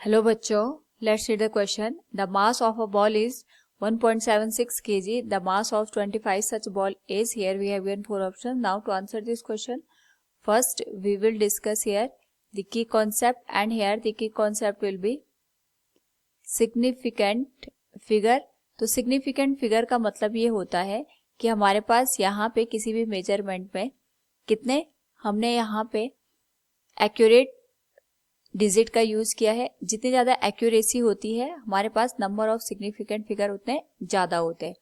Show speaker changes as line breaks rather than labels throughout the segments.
Hello बच्चों, let's read the question. The mass of a ball is 1.76 kg. The mass of 25 such ball is. Here we have given 4 options. Now to answer this question, first we will discuss here the key concept, and here the key concept will be significant figure. तो significant figure का मतलब ये होता है कि हमारे पास यहाँ पे किसी भी मेजरमेंट में कितने हमने यहाँ पे एक्यूरेट डिजिट का यूज किया है. जितनी ज्यादा एक्यूरेसी होती है हमारे पास नंबर ऑफ सिग्निफिकेंट फिगर उतने ज्यादा होते हैं.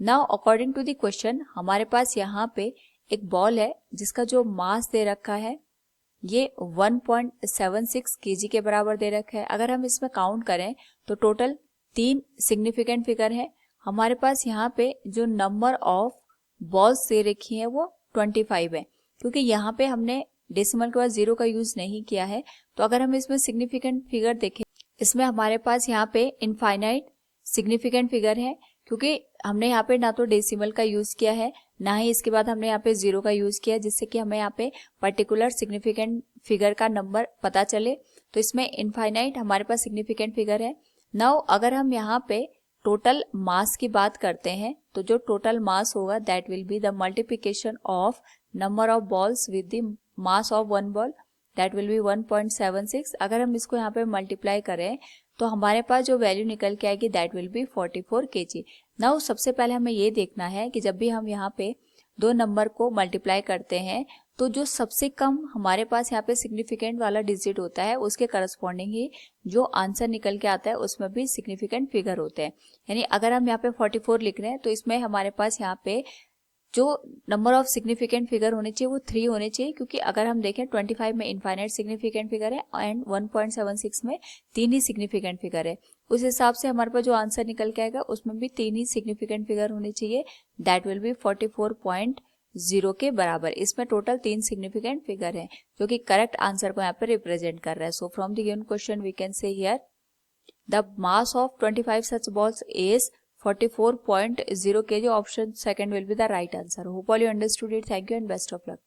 Now according to the question हमारे पास यहाँ पे एक बॉल है जिसका जो मास दे रखा है ये 1.76 kg के बराबर दे रखा है. अगर हम इसमें काउंट करें तो टोटल 3 सिग्निफिकेंट फिगर है. हमारे पास यहाँ पे जो नंबर ऑफ बॉल्स दे रखी है वो 25 है. क्योंकि यहाँ पे हमने डेसिमल के बाद 0 का यूज नहीं किया है, तो अगर हम इसमें सिग्निफिकेंट फिगर देखें, इसमें हमारे पास यहाँ पे इनफाइनाइट सिग्निफिकेंट फिगर है. क्योंकि हमने यहाँ पे ना तो डेसिमल का यूज किया है ना ही इसके बाद हमने यहाँ पे 0 का यूज किया, जिससे कि हमें यहाँ पे पर्टिकुलर सिग्निफिकेंट फिगर का नंबर पता चले. तो इसमें इनफाइनाइट हमारे पास सिग्निफिकेंट फिगर है. नाउ अगर हम यहाँ पे टोटल मास की बात करते हैं तो जो टोटल मास होगा that will be the multiplication of number of balls with the mass of one ball, that will be 1.76. अगर हम इसको यहाँ पे मल्टीप्लाई करें तो हमारे पास जो वैल्यू निकल के आएगी that will be 44 kg. Now सबसे पहले हमें ये देखना है कि जब भी हम यहाँ पे दो नंबर को मल्टीप्लाई करते हैं तो जो सबसे कम हमारे पास यहाँ पे सिग्निफिकेंट वाला डिजिट होता है उसके करस्पॉन्डिंग ही जो आंसर निकल के आता है उसमें भी सिग्निफिकेंट फिगर होते हैं. यानी अगर हम यहाँ पे 44 लिख रहे हैं तो इसमें हमारे पास यहाँ पे जो नंबर ऑफ सिग्निफिकेंट फिगर होने चाहिए वो 3 होने चाहिए. क्योंकि अगर हम देखें 25 में इनफाइनाइट सिग्निफिकेंट फिगर है एंड 1.76 में 3 ही सिग्निफिकेंट फिगर है. उस हिसाब से हमारे पास जो आंसर निकल के आएगा उसमें भी 3 ही सिग्निफिकेंट फिगर होने चाहिए. दैट विल बी 44.0 के बराबर. इसमें टोटल 3 सिग्निफिकेंट फिगर है जो कि करेक्ट आंसर को यहाँ पे रिप्रेजेंट कर रहा है. So from the given question we can say here the mass of 25 such balls is 44.0 kg. Option second will be the right answer. Hope all you understood it. Thank you and best of luck.